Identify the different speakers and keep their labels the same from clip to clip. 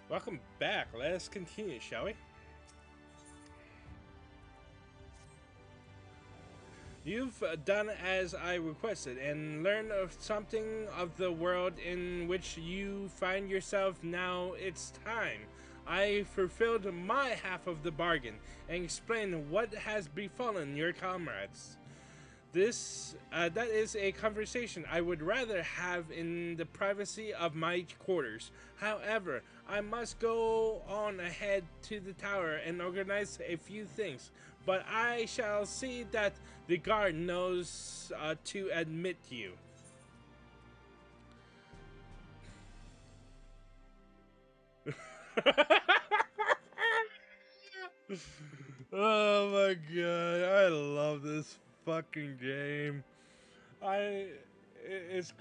Speaker 1: Welcome back. Let us continue, shall we? You've done as I requested and learned of something of the world in which you find yourself now. It's time. I fulfilled my half of the bargain and explained what has befallen your comrades. That is a conversation I would rather have in the privacy of my quarters. However, I must go on ahead to the tower and organize a few things. But I shall see that the guard knows to admit you. Oh my god, I love this fucking game. I it's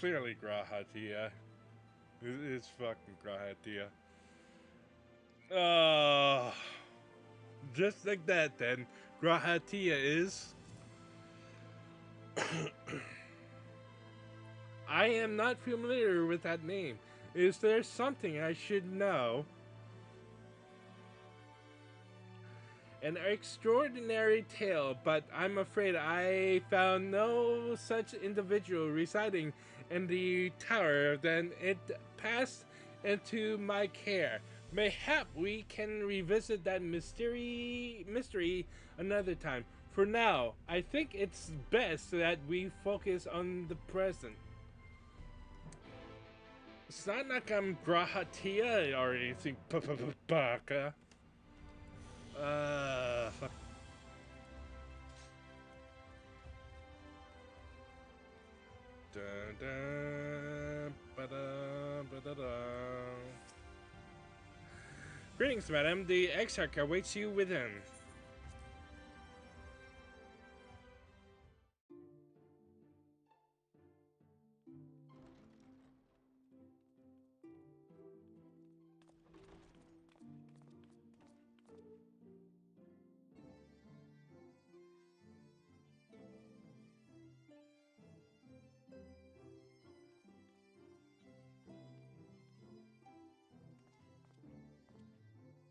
Speaker 1: clearly Grahatia. It's fucking Grahatia. Uh just like that then. Grahatia is I am not familiar with that name. Is there something I should know? An extraordinary tale, but I'm afraid I found no such individual residing in the tower. Then it passed into my care. Mayhap we can revisit that mystery another time. For now, I think it's best that we focus on the present. It's not like I'm Grahatia or anything. Baka. Fuck. Dun, dun, ba-dum, ba-da-dum. Greetings, madam. The exarch awaits you within.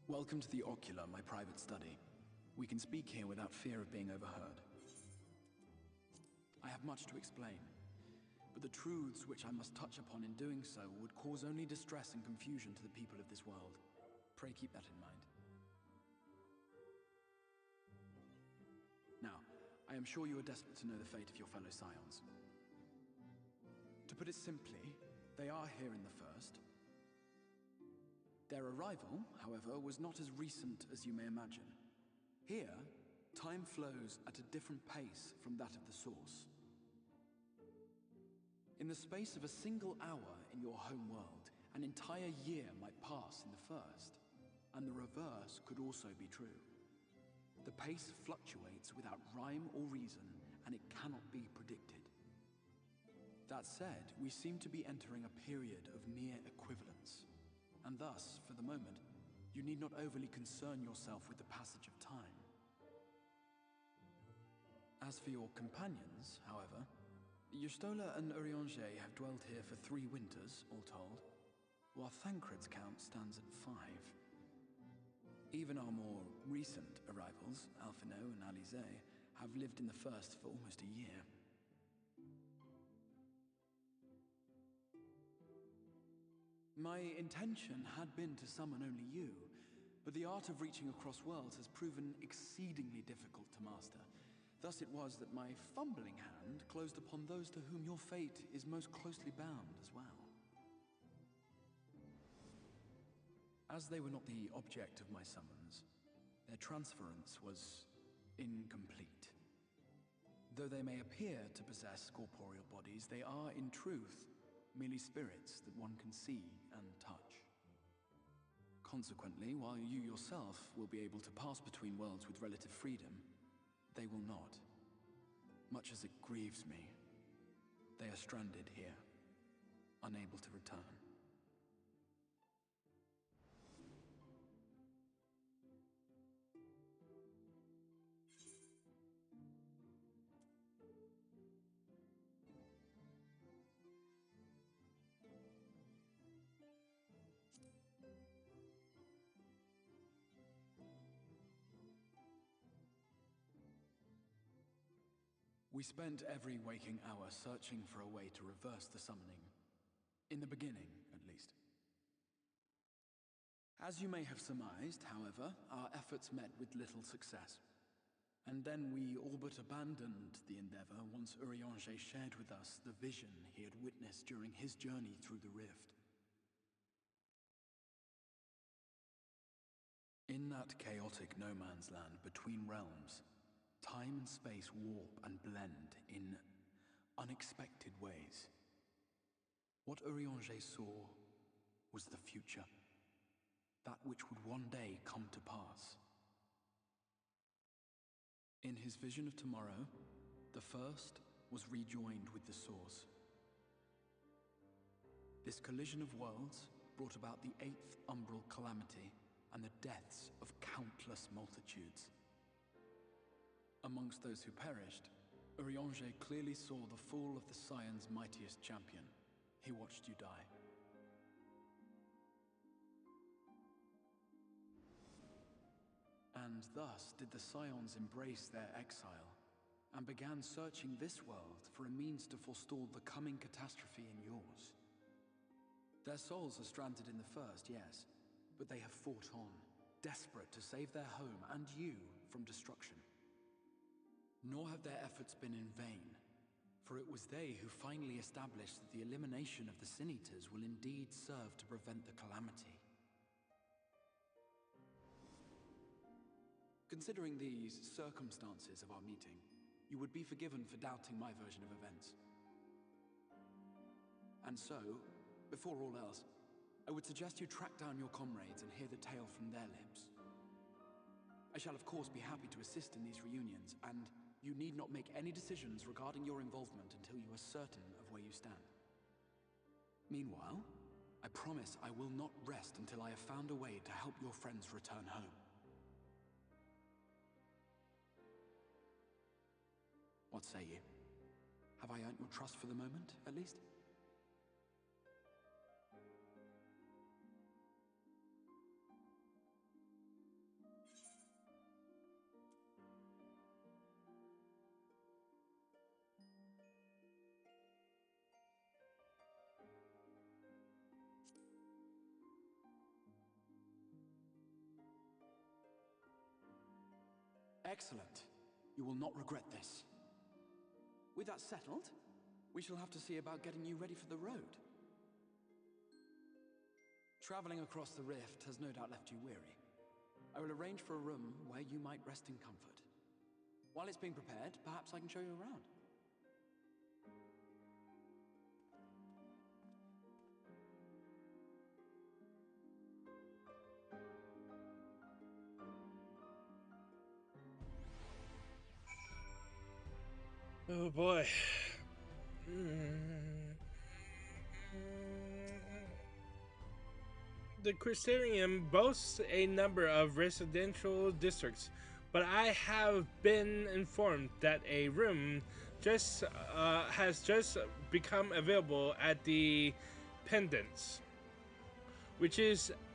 Speaker 2: Welcome to the Ocular, my private study. We can speak here without fear of being overheard. I have much to explain, but the truths which I must touch upon in doing so would cause only distress and confusion to the people of this world. Pray keep that in mind. Now, I am sure you are desperate to know the fate of your fellow scions. To put it simply, they are here in the First. Their arrival, however, was not as recent as you may imagine. Here, time flows at a different pace from that of the Source. In the space of a single hour in your home world, an entire year might pass in the First, and the reverse could also be true. The pace fluctuates without rhyme or reason, and it cannot be predicted. That said, we seem to be entering a period of near equivalence. And thus, for the moment, you need not overly concern yourself with the passage of time. As for your companions, however, Yustola and Urianger have dwelt here for 3 winters, all told, while Thancred's count stands at 5. Even our more recent arrivals, Alphino and Alize, have lived in the First for almost a year. My intention had been to summon only you, but the art of reaching across worlds has proven exceedingly difficult to master. Thus it was that my fumbling hand closed upon those to whom your fate is most closely bound as well. As they were not the object of my summons, their transference was incomplete. Though they may appear to possess corporeal bodies, they are, in truth, merely spirits that one can see and touch. Consequently, while you yourself will be able to pass between worlds with relative freedom, they will not. Much as it grieves me, they are stranded here, unable to return. We spent every waking hour searching for a way to reverse the summoning. In the beginning, at least. As you may have surmised, however, our efforts met with little success. And then we all but abandoned the endeavor once Urianger shared with us the vision he had witnessed during his journey through the rift. In that chaotic no-man's land between realms, time and space warp and blend in unexpected ways. What Urianger saw was the future, that which would one day come to pass. In his vision of tomorrow, the first was rejoined with the source. This collision of worlds brought about the 8th umbral calamity and the deaths of countless multitudes. Amongst those who perished, Urianger clearly saw the fall of the Scion's mightiest champion. He watched you die. And thus did the Scions embrace their exile, and began searching this world for a means to forestall the coming catastrophe in yours. Their souls are stranded in the first, yes, but they have fought on, desperate to save their home and you from destruction. Nor have their efforts been in vain, for it was they who finally established that the elimination of the Sin Eaters will indeed serve to prevent the calamity. Considering these circumstances of our meeting, you would be forgiven for doubting my version of events. And so, before all else, I would suggest you track down your comrades and hear the tale from their lips. I shall of course be happy to assist in these reunions, and you need not make any decisions regarding your involvement until you are certain of where you stand. Meanwhile, I promise I will not rest until I have found a way to help your friends return home. What say you? Have I earned your trust for the moment, at least? Excellent. You will not regret this. With that settled, we shall have to see about getting you ready for the road. Traveling across the rift has no doubt left you weary. I will arrange for a room where you might rest in comfort. While it's being prepared, perhaps I can show you around.
Speaker 1: Oh boy. The Crystarium boasts a number of residential districts, but I have been informed that a room has just become available at the Pendants, which,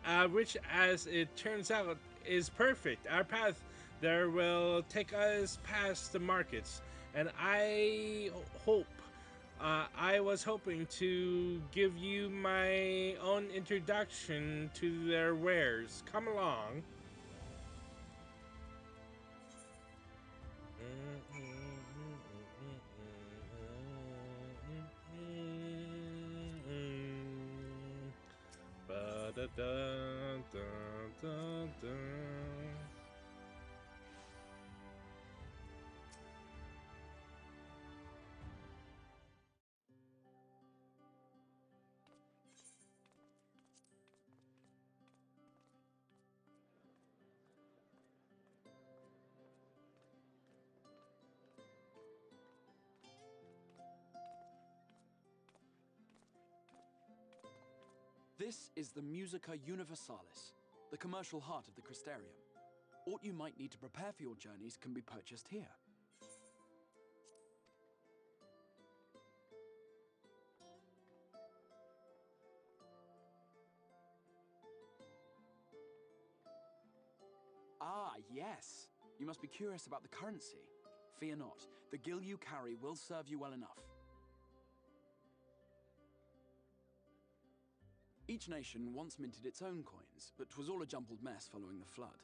Speaker 1: as it turns out, is perfect. Our path there will take us past the markets, and I was hoping to give you my own introduction to their wares. Come along. Ba-da-da-da-da-da.
Speaker 2: This is the Musica Universalis, the commercial heart of the Crystarium. What you might need to prepare for your journeys can be purchased here. Ah, yes. You must be curious about the currency. Fear not. The gil you carry will serve you well enough. Each nation once minted its own coins, but 'twas all a jumbled mess following the flood.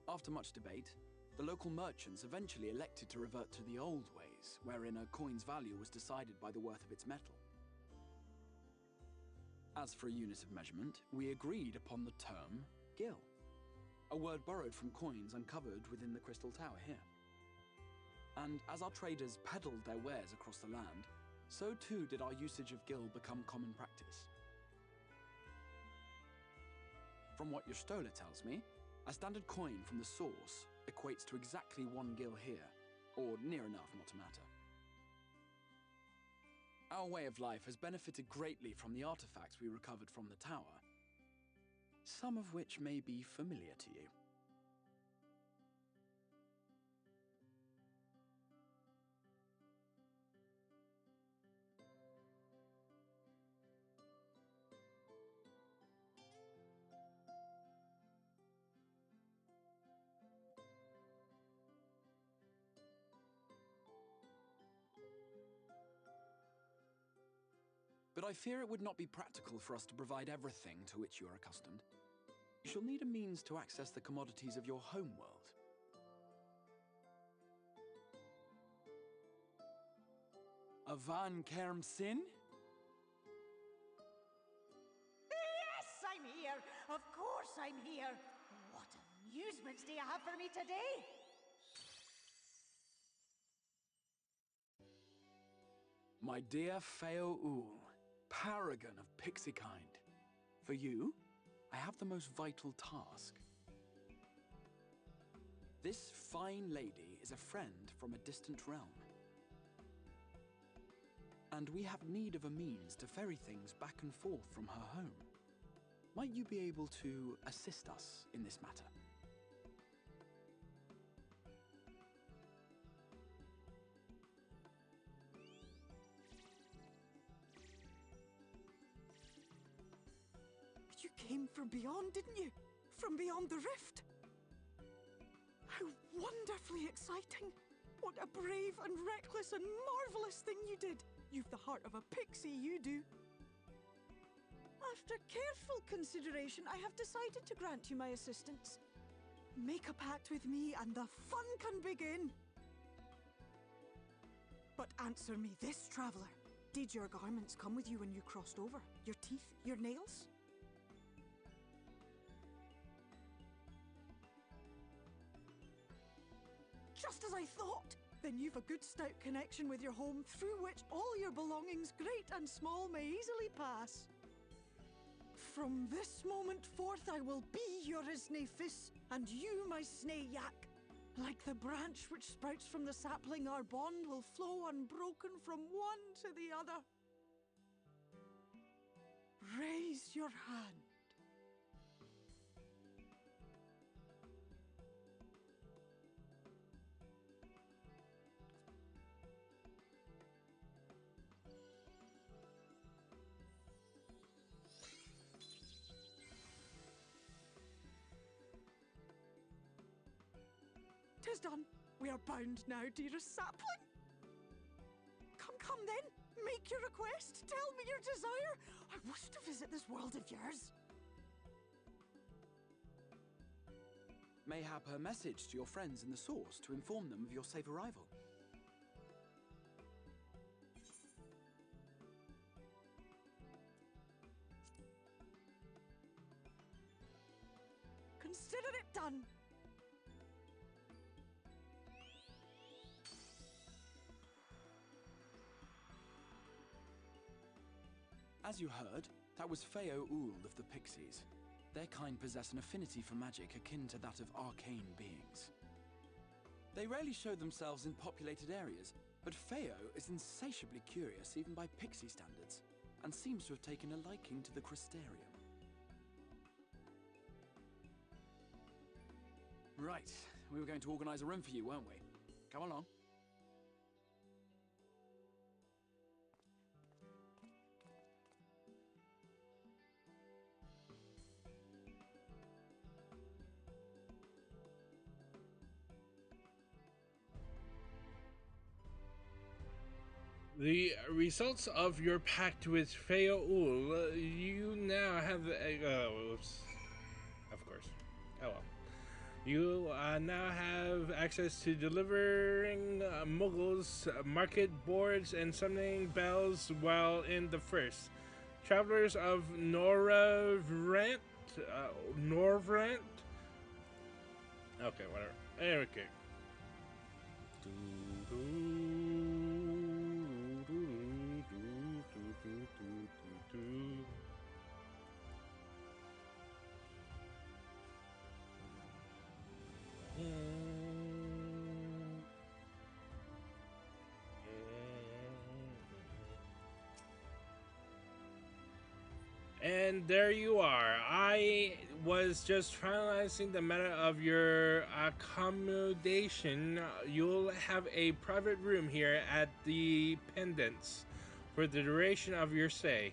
Speaker 2: After much debate, the local merchants eventually elected to revert to the old ways, wherein a coin's value was decided by the worth of its metal. As for a unit of measurement, we agreed upon the term gil, a word borrowed from coins uncovered within the Crystal Tower here. And as our traders peddled their wares across the land, so too did our usage of gil become common practice. From what your stola tells me, a standard coin from the source equates to exactly 1 gil here, or near enough not to matter. Our way of life has benefited greatly from the artifacts we recovered from the tower, some of which may be familiar to you. But I fear it would not be practical for us to provide everything to which you are accustomed. You shall need a means to access the commodities of your homeworld. Avan Kerm Sin?
Speaker 3: Yes, I'm here. Of course I'm here. What amusements do you have for me today?
Speaker 2: My dear Feo Ul, paragon of pixie kind. For you, I have the most vital task. This fine lady is a friend from a distant realm. And we have need of a means to ferry things back and forth from her home. Might you be able to assist us in this matter?
Speaker 4: You came from beyond, didn't you? From beyond the rift? How wonderfully exciting! What a brave and reckless and marvelous thing you did! You've the heart of a pixie, you do. After careful consideration, I have decided to grant you my assistance. Make a pact with me and the fun can begin. But answer me this, traveler. Did your garments come with you when you crossed over? Your teeth? Your nails? Just as I thought! Then you've a good stout connection with your home through which all your belongings, great and small, may easily pass. From this moment forth I will be your Isne Fis, and you my Snay Yak. Like the branch which sprouts from the sapling, our bond will flow unbroken from one to the other. Raise your hand. "'Tis done. We are bound now, dearest sapling. Come then. Make your request. Tell me your desire. I wish to visit this world of yours."
Speaker 2: Mayhap her message to your friends in the source to inform them of your safe arrival.
Speaker 4: Consider it done.
Speaker 2: As you heard, that was Feo Ul of the Pixies. Their kind possess an affinity for magic akin to that of arcane beings. They rarely show themselves in populated areas, but Feo is insatiably curious even by pixie standards, and seems to have taken a liking to the Crystarium. Right, we were going to organize a room for you, weren't we? Come along.
Speaker 1: The results of your pact with Feaul, you now have. Oops. Of course. Oh well. You now have access to delivering muggles, market boards, and summoning bells while in the first. Travelers of Norvrant. Norvrant? Okay, whatever. Okay. And there you are. I was just finalizing the meta of your accommodation. You'll have a private room here at the Pendants for the duration of your stay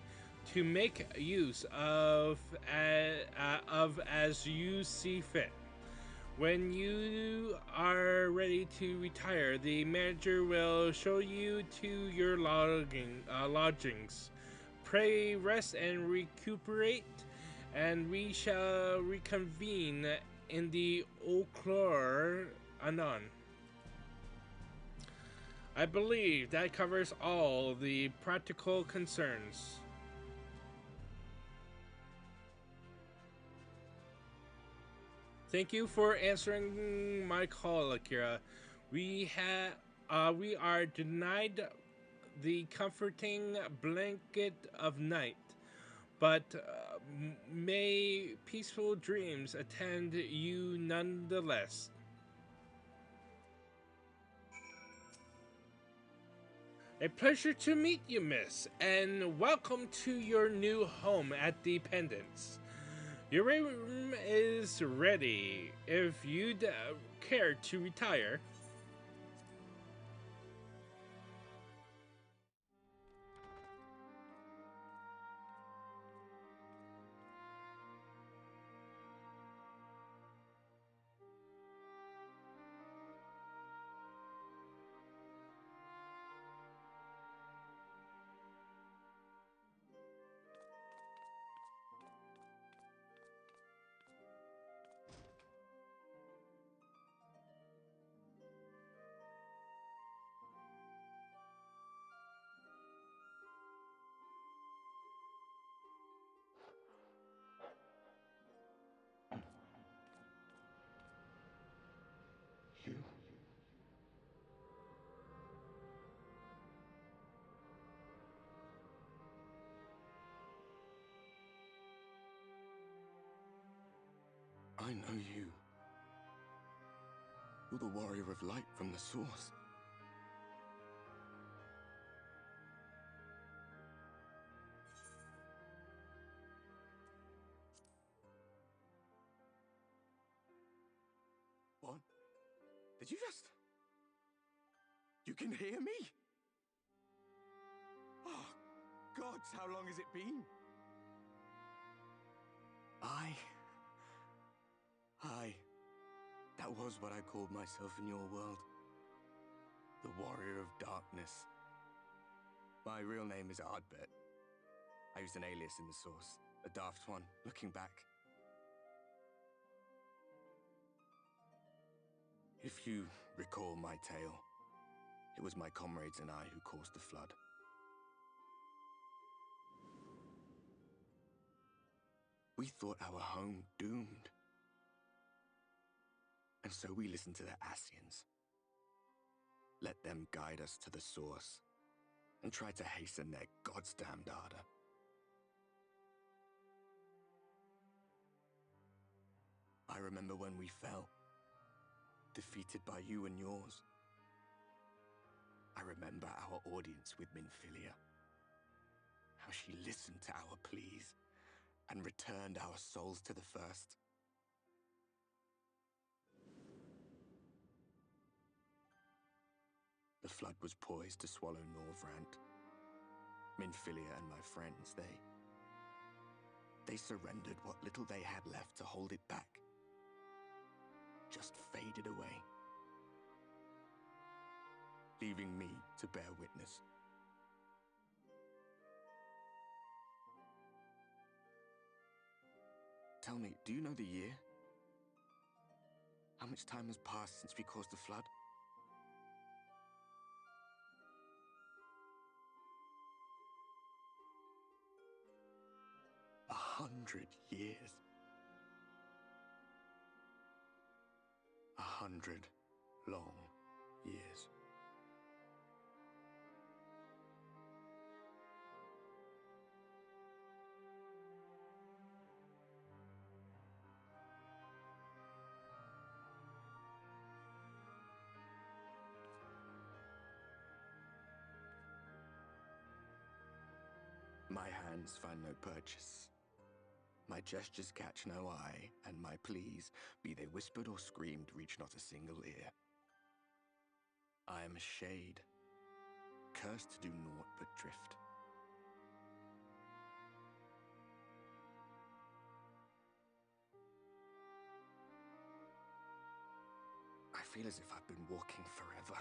Speaker 1: to make use of as you see fit. When you are ready to retire, the manager will show you to your lodgings. Pray, rest, and recuperate, and we shall reconvene in the Oclor anon. I believe that covers all the practical concerns. Thank you for answering my call, Akira. We are denied the comforting blanket of night, but may peaceful dreams attend you nonetheless. A pleasure to meet you, miss, and welcome to your new home at the Pendants. Your room is ready if you'd care to retire.
Speaker 5: You. I know you. You're the warrior of light from the source. What? Did you just... You can hear me? Oh, gods, how long has it been? That was what I called myself in your world. The Warrior of Darkness. My real name is Ardbert. I used an alias in the source, a daft one, looking back. If you recall my tale, it was my comrades and I who caused the flood. We thought our home doomed. And so we listened to the Ascians. Let them guide us to the source and try to hasten their goddamned ardor. I remember when we fell, defeated by you and yours. I remember our audience with Minfilia, how she listened to our pleas and returned our souls to the First. The flood was poised to swallow Norvrant. Minfilia and my friends, they surrendered what little they had left to hold it back. Just faded away, leaving me to bear witness Tell me, do you know the year? How much time has passed since we caused the flood? 100 years. 100 long years. My hands find no purchase. My gestures catch no eye, and my pleas, be they whispered or screamed, reach not a single ear. I am a shade, cursed to do naught but drift. I feel as if I've been walking forever.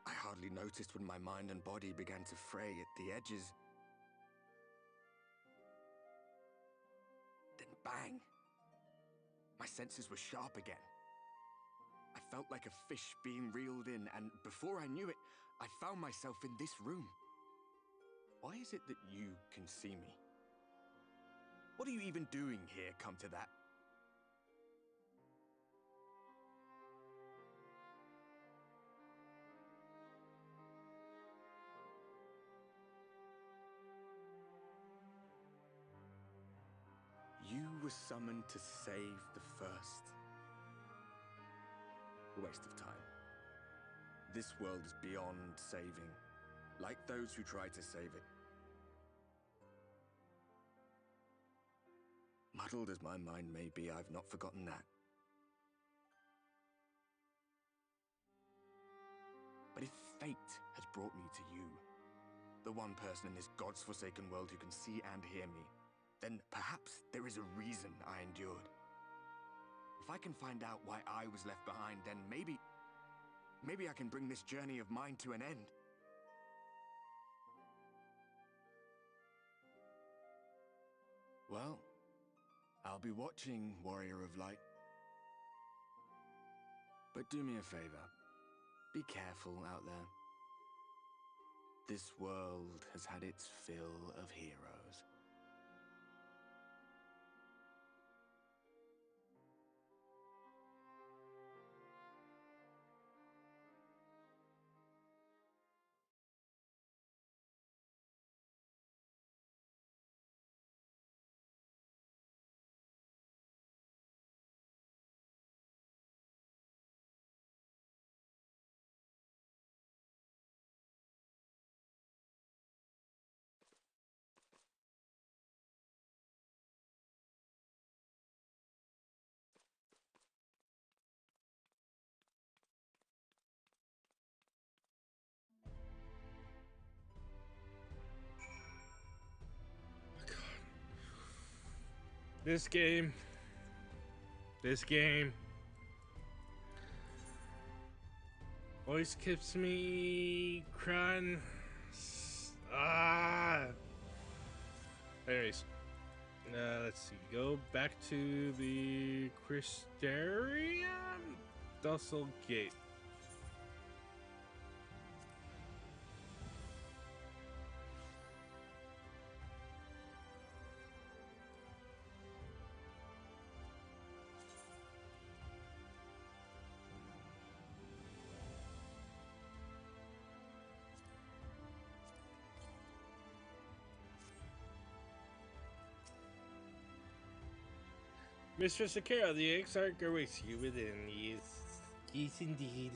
Speaker 5: I hardly noticed when my mind and body began to fray at the edges. Then bang! My senses were sharp again. I felt like a fish being reeled in, and before I knew it, I found myself in this room. Why is it that you can see me? What are you even doing here, come to that? You were summoned to save the first. A waste of time. This world is beyond saving, like those who try to save it. Muddled as my mind may be, I've not forgotten that. But if fate has brought me to you, the one person in this God's forsaken world who can see and hear me, then perhaps there is a reason I endured. If I can find out why I was left behind, then maybe I can bring this journey of mine to an end. Well, I'll be watching, Warrior of Light. But do me a favor. Be careful out there. This world has had its fill of heroes.
Speaker 1: This game always keeps me crying. Anyways, let's see. Go back to the Crystarium Dussel Gate. Mistress Akira, the Exarch awaits you within. Yes, yes indeed.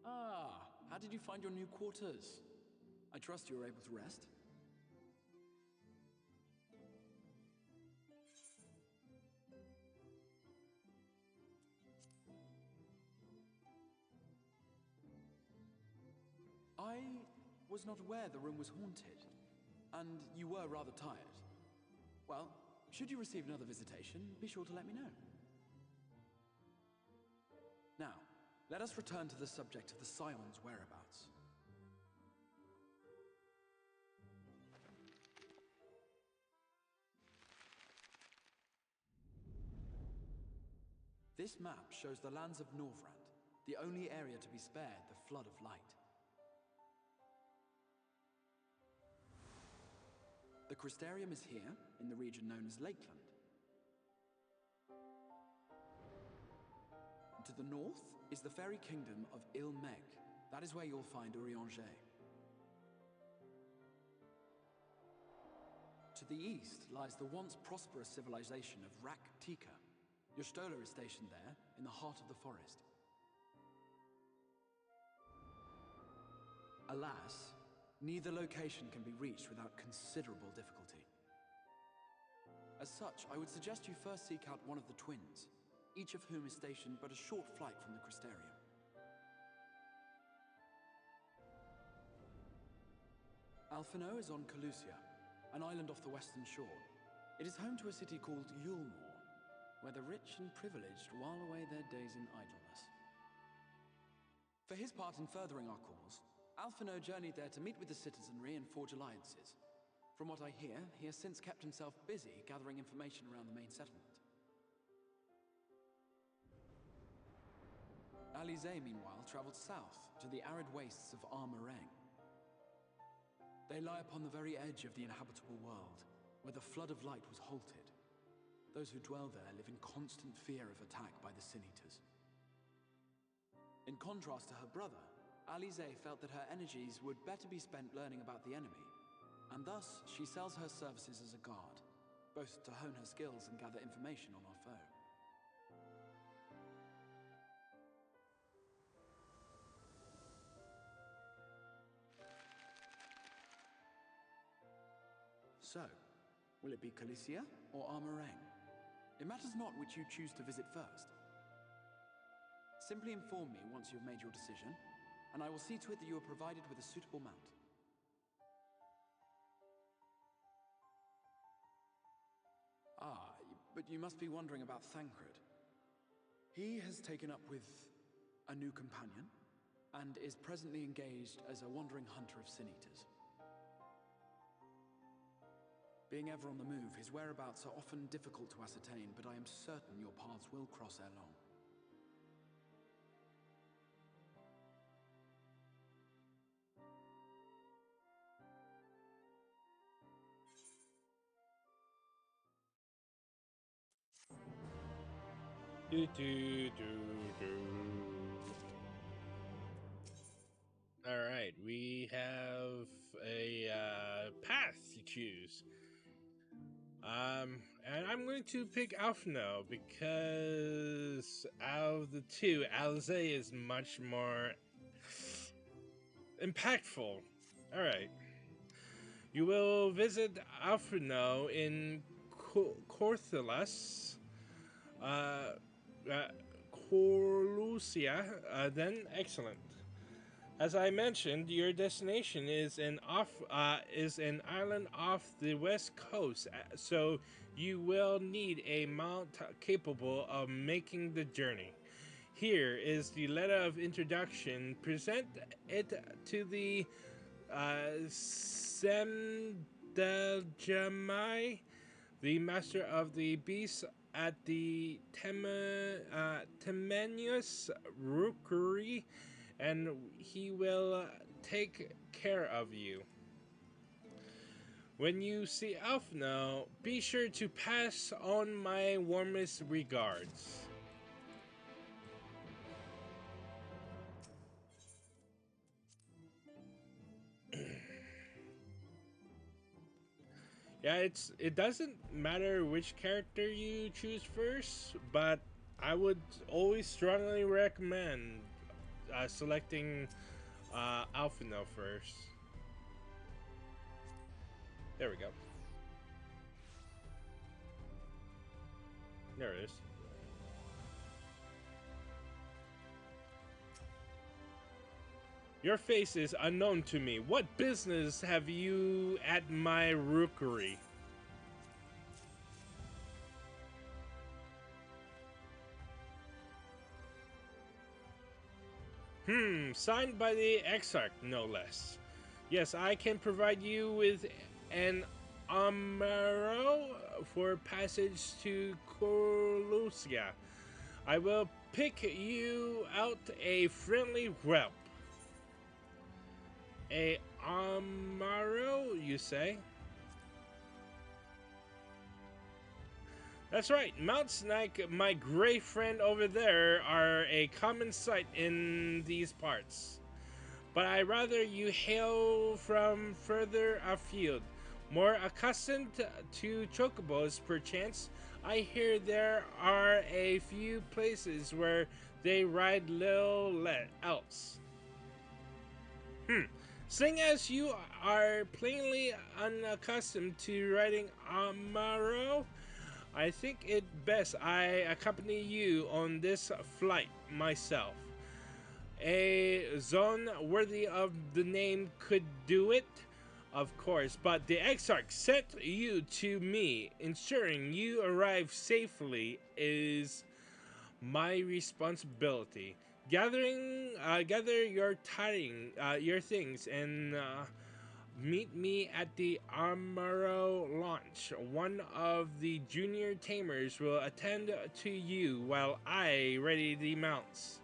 Speaker 2: Ah, how did you find your new quarters? I trust you were able to rest? I was not aware the room was haunted, and you were rather tired. Well, should you receive another visitation, be sure to let me know. Now, Let us return to the subject of the Scion's whereabouts. This map shows the lands of Norvrand, the only area to be spared the Flood of Light. The Crystarium is here, in the region known as Lakeland. To the north is the fairy kingdom of Ilmeg. That is where you'll find Urianger. To the east lies the once prosperous civilization of Rak-Tika. Your Stola is stationed there, in the heart of the forest. Alas, neither location can be reached without considerable difficulty. As such, I would suggest you first seek out one of the twins, each of whom is stationed but a short flight from the Crystarium. Alphino is on Calusia, an island off the western shore. It is home to a city called Yulmore, where the rich and privileged while away their days in idleness. For his part in furthering our cause, Alphino journeyed there to meet with the citizenry and forge alliances. From what I hear, he has since kept himself busy gathering information around the main settlement. Alize, meanwhile, traveled south to the arid wastes of Armareng. They lie upon the very edge of the inhabitable world, where the Flood of Light was halted. Those who dwell there live in constant fear of attack by the Sin Eaters. In contrast to her brother, Alize felt that her energies would better be spent learning about the enemy, and thus she sells her services as a guard, both to hone her skills and gather information on our foe. So, will it be Calicia or Armareng? It matters not which you choose to visit first. Simply inform me once you have made your decision, and I will see to it that you are provided with a suitable mount. Ah, but you must be wondering about Thancred. He has taken up with a new companion, and is presently engaged as a wandering hunter of Sin Eaters. Being ever on the move, his whereabouts are often difficult to ascertain, but I am certain your paths will cross ere long.
Speaker 1: All right, we have a path to choose. And I'm going to pick Alphino because out of the two, Alize is much more impactful. All right. You will visit Alphino in Corthalas, Corlusia, then excellent. As I mentioned, your destination is an island off the west coast, so you will need a mount capable of making the journey. Here is the letter of introduction. Present it to the Semdeljamai, the master of the beasts at the Temenius Rookery, and he will take care of you. When you see Alphino, be sure to pass on my warmest regards. Yeah, it doesn't matter which character you choose first, but I would always strongly recommend selecting Alphino first. There we go. There it is. Your face is unknown to me. What business have you at my rookery? Signed by the Exarch, no less. Yes, I can provide you with an Amaro for passage to Colusia. I will pick you out a friendly whelp. A Amaro, you say? That's right, mounts like my gray friend over there are a common sight in these parts. But I rather you hail from further afield. More accustomed to chocobos, perchance. I hear there are a few places where they ride little else. Seeing as you are plainly unaccustomed to riding Amaro, I think it best I accompany you on this flight myself. A zone worthy of the name could do it, of course, but the Exarch sent you to me. Ensuring you arrive safely is my responsibility. Gather your things, and meet me at the Amaro launch. One of the junior tamers will attend to you while I ready the mounts.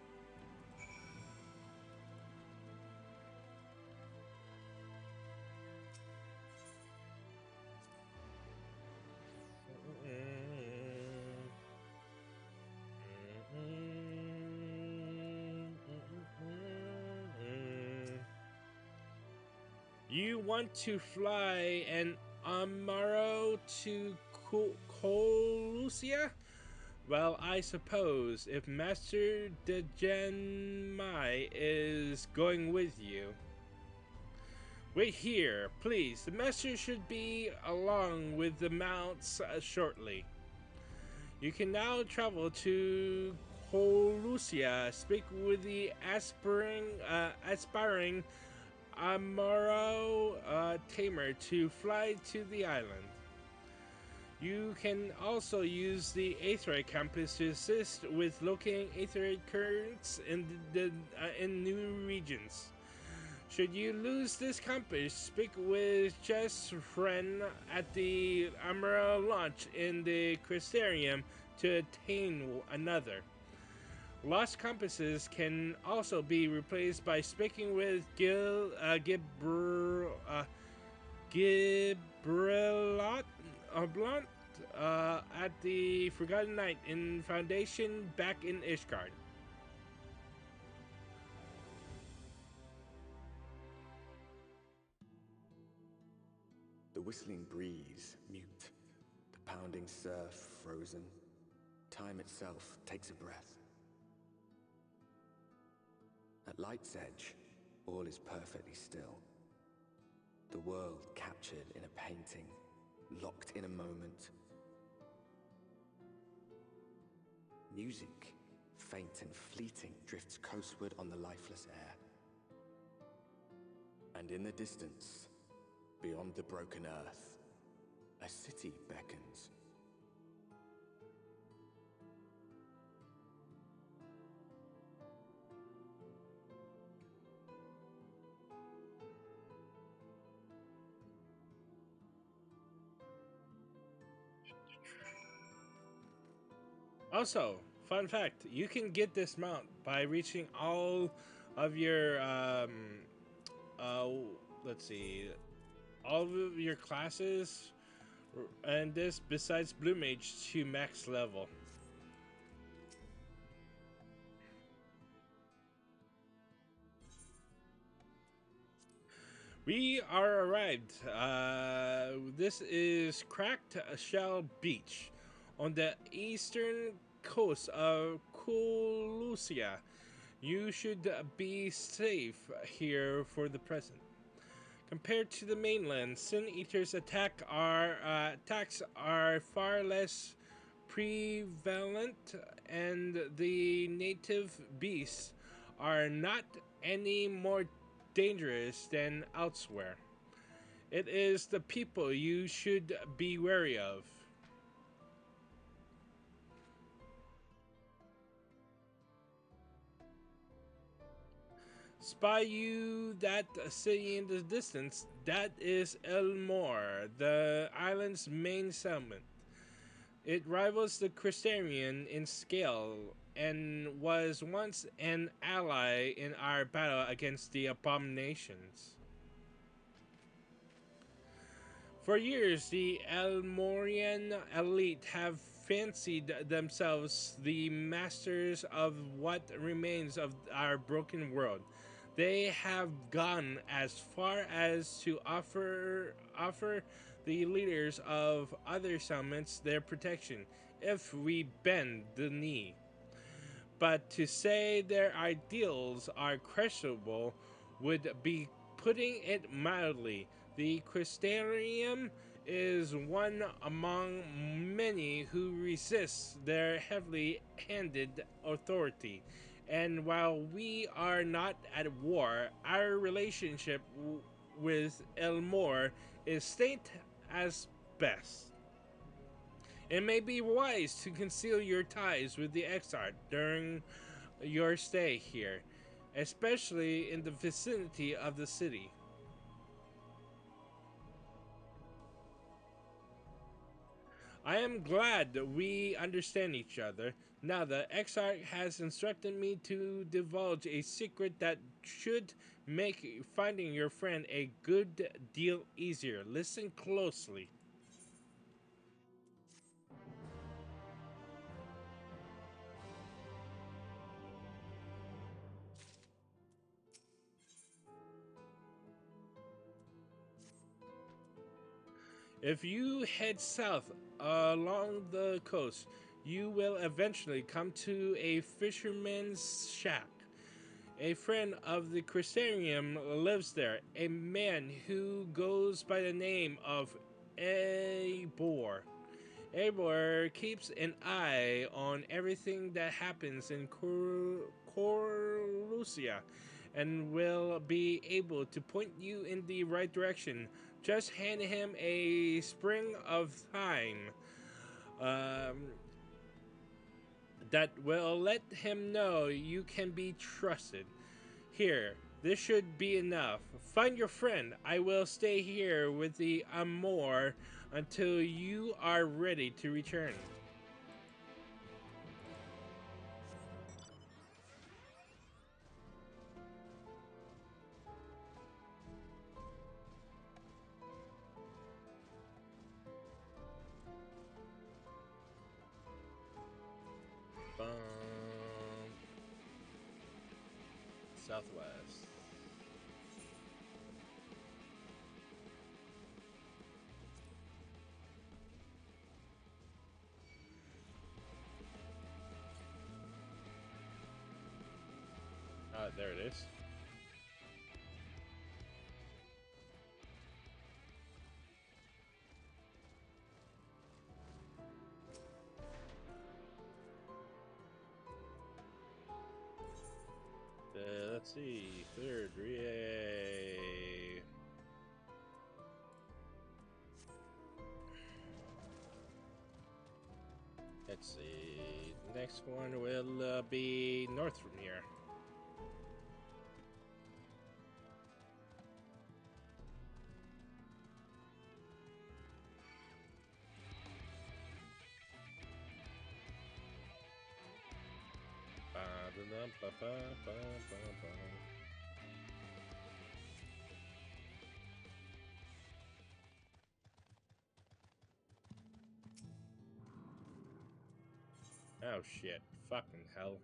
Speaker 1: You want to fly an Amaro to Colusia? Well, I suppose if Master Degenmai is going with you. Wait here, please. The Master should be along with the mounts shortly. You can now travel to Colusia. Speak with the aspiring Amaro tamer to fly to the island. You can also use the Aetheryte Compass to assist with locating Aetheryte currents in new regions. Should you lose this compass, speak with Chess Friend at the Amaro launch in the Crystarium to attain another. Lost compasses can also be replaced by speaking with Gibrilot at the Forgotten Night in Foundation back in Ishgard.
Speaker 5: The whistling breeze, mute. The pounding surf, frozen. Time itself takes a breath. At light's edge, all is perfectly still. The world captured in a painting, locked in a moment. Music, faint and fleeting, drifts coastward on the lifeless air. And in the distance, beyond the broken earth, a city beckons.
Speaker 1: Also, fun fact, you can get this mount by reaching all of your, let's see, all of your classes, and this besides Blue Mage to max level. We are arrived. This is Cracked Shell Beach on the eastern coast of Colusia. You should be safe here for the present. Compared to the mainland, Sin Eater's attacks are far less prevalent, and the native beasts are not any more dangerous than elsewhere. It is the people you should be wary of. Spy you that city in the distance? That is Elmore, the island's main settlement. It rivals the Crystarian in scale and was once an ally in our battle against the abominations. For years, the Elmorian elite have fancied themselves the masters of what remains of our broken world. They have gone as far as to offer the leaders of other settlements their protection if we bend the knee. But to say their ideals are questionable would be putting it mildly. The Crystarium is one among many who resist their heavily handed authority. And while we are not at war, our relationship with Elmore is stained as best. It may be wise to conceal your ties with the Exarch during your stay here, especially in the vicinity of the city. I am glad that we understand each other. Now the Exarch has instructed me to divulge a secret that should make finding your friend a good deal easier. Listen closely. If you head south along the coast, you will eventually come to a fisherman's shack. A friend of the Crystarium lives there, a man who goes by the name of Eibor. Eibor keeps an eye on everything that happens in Corlusia and will be able to point you in the right direction. Just hand him a spring of time that will let him know you can be trusted. Here, this should be enough. Find your friend. I will stay here with the Amor until you are ready to return. Bum. Southwest. Ah, there it is. Let's see. Third, yay. Let's see. Next one will be north from here. Oh shit. Fucking hell.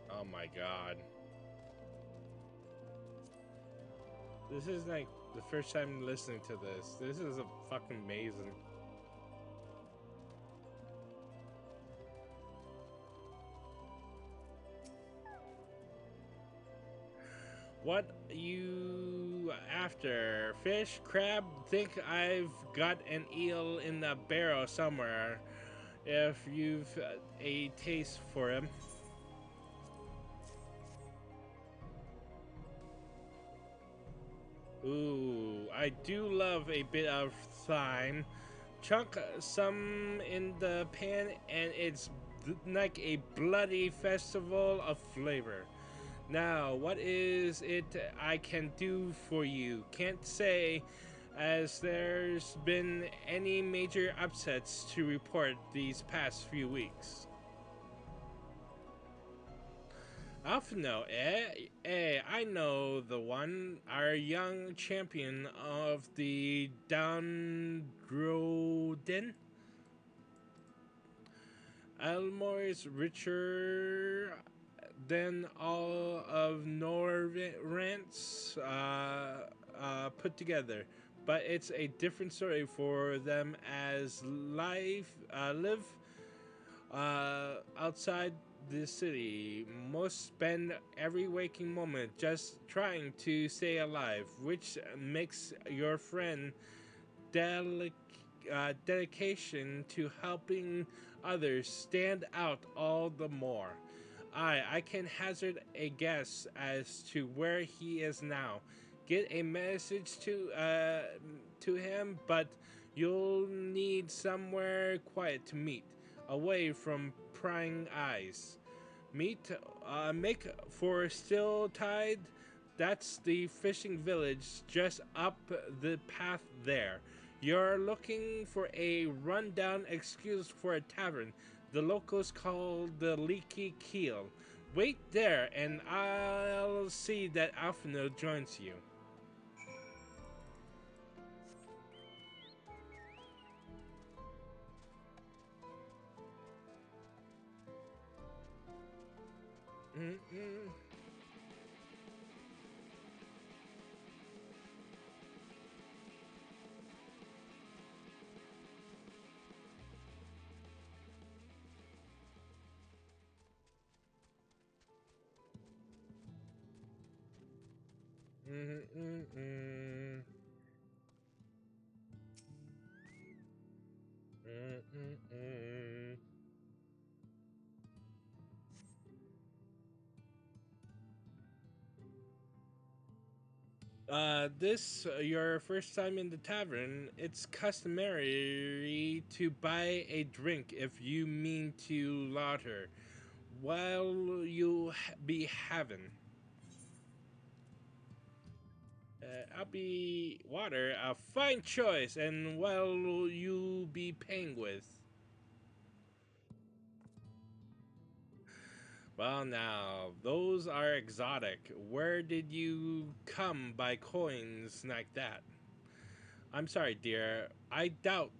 Speaker 1: Oh my god. This is like the first time listening to this. This is a fucking amazing. What you after? Fish? Crab? Think I've got an eel in the barrel somewhere if you've a taste for him. I do love a bit of thyme. Chunk some in the pan, and it's like a bloody festival of flavor. Now, what is it I can do for you? Can't say, as there's been any major upsets to report these past few weeks. Alphino, I know the one, our young champion of the Downdroden. Elmore's richer than all of Norrant's put together, but it's a different story for them as live outside the city. Most spend every waking moment just trying to stay alive, which makes your friend dedication to helping others stand out all the more. I can hazard a guess as to where he is now. Get a message to him, but you'll need somewhere quiet to meet, away from prying eyes. Make for Still Tide. That's the fishing village just up the path there. You're looking for a rundown excuse for a tavern the locals call the Leaky Keel. Wait there, and I'll see that Alphino joins you. Mm-mm. Mm-mm-mm. Mm-mm-mm. This your first time in the tavern. It's customary to buy a drink if you mean to lauter while you be having. I'll be water, a fine choice, and what will you be paying with? Well, now, those are exotic. Where did you come by coins like that? I'm sorry, dear. I don't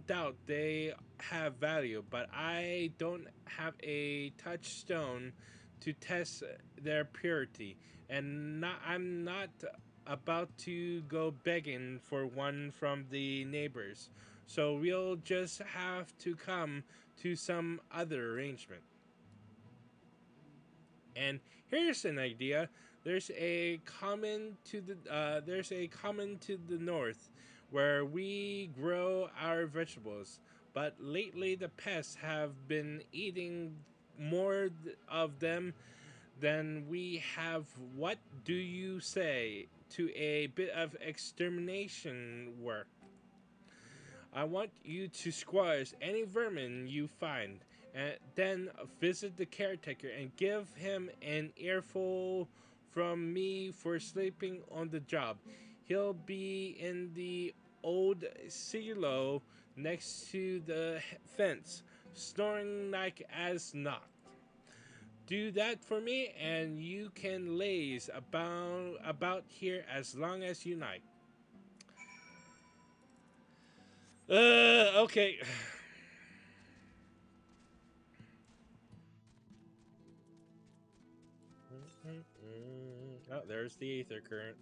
Speaker 1: doubt they have value, but I don't have a touchstone to test their purity, and I'm not about to go begging for one from the neighbors. So we'll just have to come to some other arrangement. And here's an idea. There's a common to the north where we grow our vegetables, but lately the pests have been eating more of them than we have. What do you say to a bit of extermination work? I want you to squash any vermin you find, and then visit the caretaker and give him an earful from me for sleeping on the job. He'll be in the old silo next to the fence, snoring like as not. Do that for me, and you can laze about here as long as you like. Okay. Oh, there's the ether current.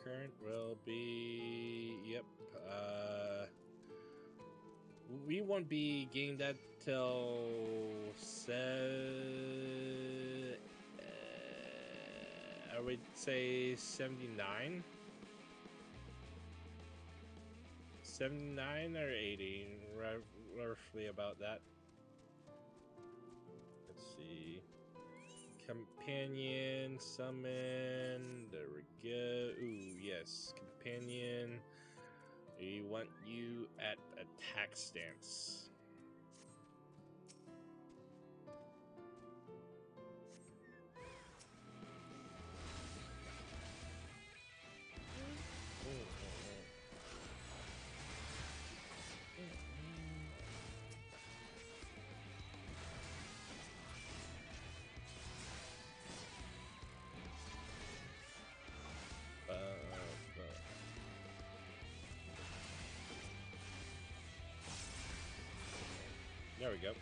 Speaker 1: Current will be, yep. we won't be getting that till I would say 79. 79 or 80, roughly about that. Let's see. Companion, summon, there we go. Ooh, yes, companion. We want you at attack stance. There we go.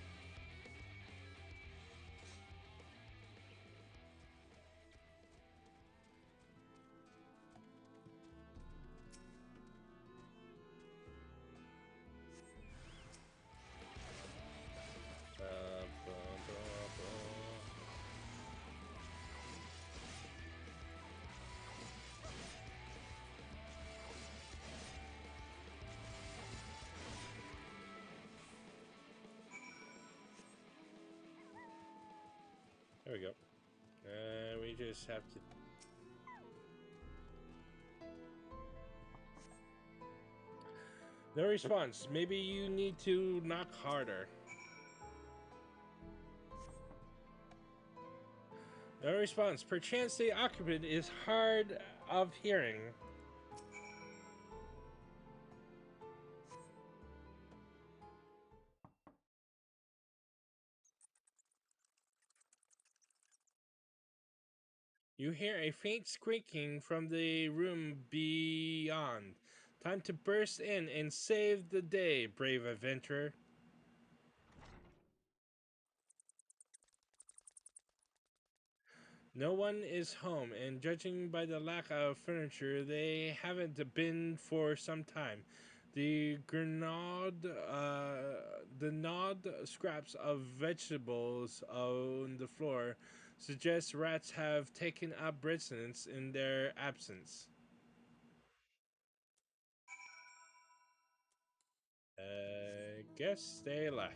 Speaker 1: There we go. We just have to... No response. Maybe you need to knock harder. No response. Perchance the occupant is hard of hearing. You hear a faint squeaking from the room beyond. Time to burst in and save the day, brave adventurer. No one is home, and judging by the lack of furniture, they haven't been for some time. The gnawed scraps of vegetables on the floor suggest rats have taken up residence in their absence. Guess they left.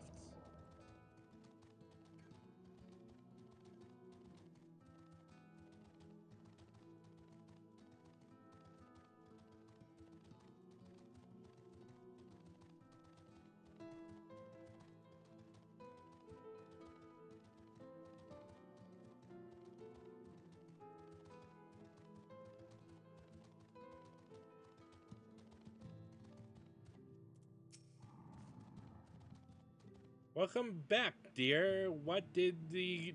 Speaker 1: Welcome back, dear. What did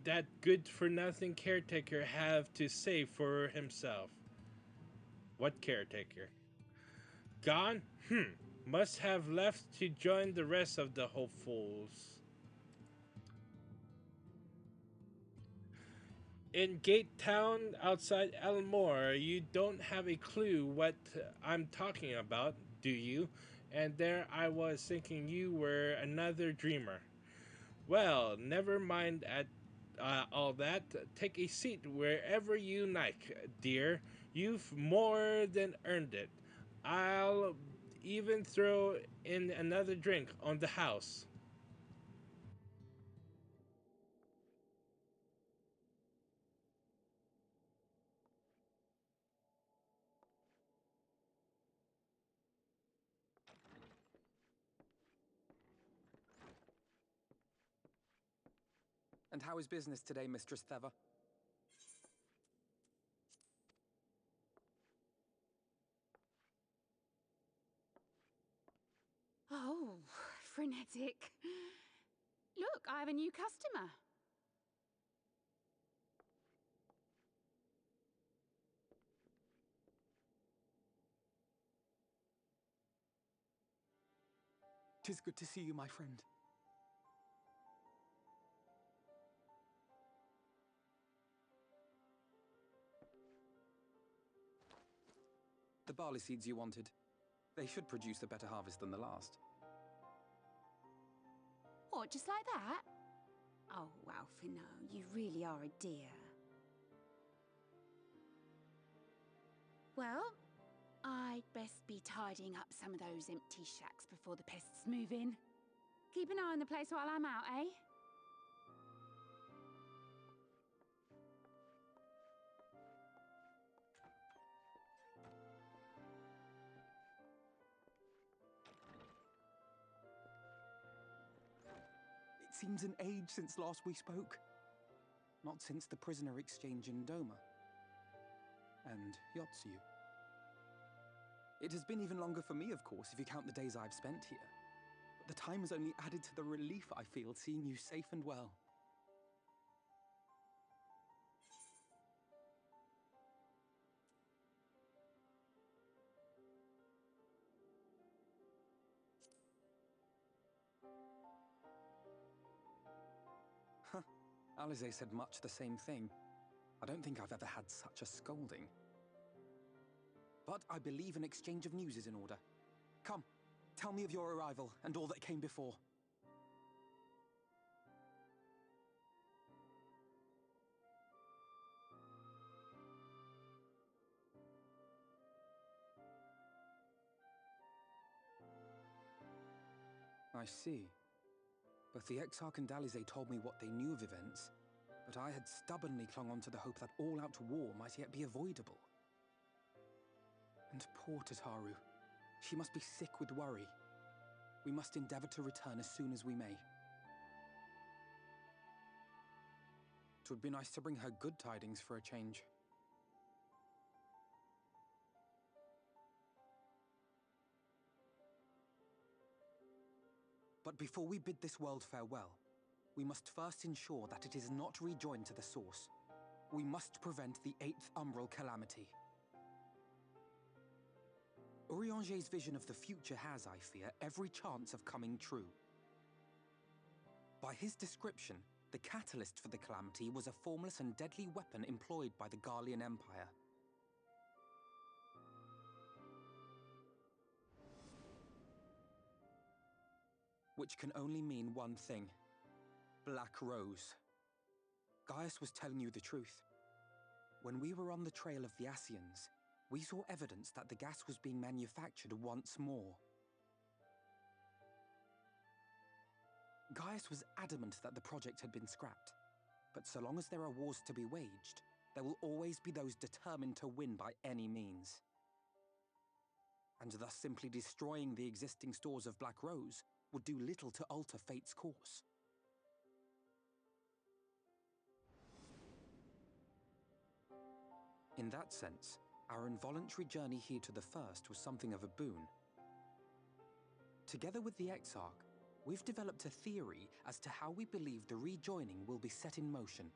Speaker 1: that good-for-nothing caretaker have to say for himself? What caretaker? Gone? Must have left to join the rest of the hopefuls. In Gate Town outside Elmore, you don't have a clue what I'm talking about, do you? And there I was thinking you were another dreamer. Well, never mind at all that. Take a seat wherever you like, dear. You've more than earned it. I'll even throw in another drink on the house.
Speaker 2: And how is business today, Mistress Theva?
Speaker 6: Oh, frenetic. Look, I have a new customer.
Speaker 2: Tis good to see you, my friend. The barley seeds you wanted. They should produce a better harvest than the last.
Speaker 6: What, just like that? Oh, Alphino, you really are a dear. Well, I'd best be tidying up some of those empty shacks before the pests move in. Keep an eye on the place while I'm out, eh?
Speaker 2: It seems an age since last we spoke. Not since the prisoner exchange in Doma. And Yotsu. It has been even longer for me, of course, if you count the days I've spent here. But the time has only added to the relief I feel seeing you safe and well. Huh. Alize said much the same thing. I don't think I've ever had such a scolding. But I believe an exchange of news is in order. Come, tell me of your arrival and all that came before. I see. Both the Exarch and Alize told me what they knew of events, but I had stubbornly clung on to the hope that all-out war might yet be avoidable. And poor Tataru. She must be sick with worry. We must endeavor to return as soon as we may. It would be nice to bring her good tidings for a change. But before we bid this world farewell, we must first ensure that it is not rejoined to the source. We must prevent the 8th Umbral calamity. Urianger's vision of the future has, I fear, every chance of coming true. By his description, the catalyst for the calamity was a formless and deadly weapon employed by the Garlean Empire. Which can only mean one thing. Black Rose. Gaius was telling you the truth. When we were on the trail of the Ascians, we saw evidence that the gas was being manufactured once more. Gaius was adamant that the project had been scrapped. But so long as there are wars to be waged, there will always be those determined to win by any means. And thus simply destroying the existing stores of Black Rose would do little to alter fate's course. In that sense, our involuntary journey here to the First was something of a boon. Together with the Exarch, we've developed a theory as to how we believe the rejoining will be set in motion.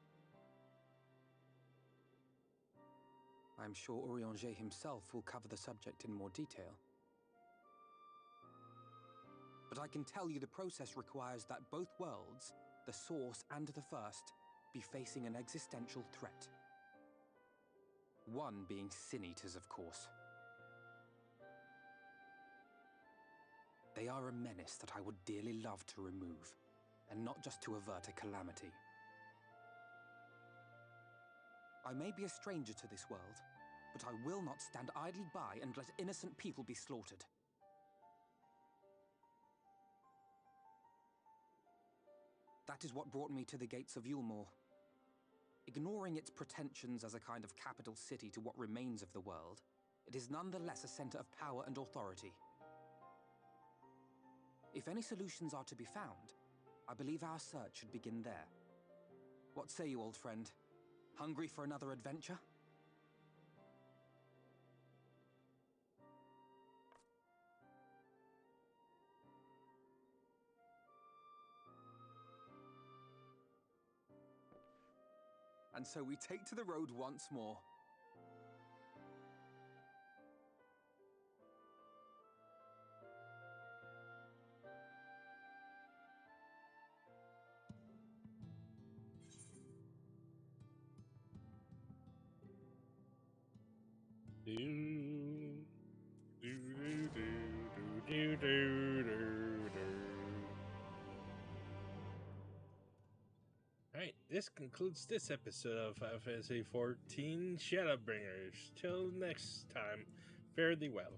Speaker 2: I'm sure Urianger himself will cover the subject in more detail. But I can tell you the process requires that both worlds, the Source and the First, be facing an existential threat. One being Sin Eaters, of course. They are a menace that I would dearly love to remove, and not just to avert a calamity. I may be a stranger to this world, but I will not stand idly by and let innocent people be slaughtered. That is what brought me to the gates of Yulmore. Ignoring its pretensions as a kind of capital city to what remains of the world, it is nonetheless a center of power and authority. If any solutions are to be found, I believe our search should begin there. What say you, old friend? Hungry for another adventure? And so we take to the road once more.
Speaker 1: This concludes this episode of Final Fantasy XIV Shadowbringers. Till next time, fare thee well.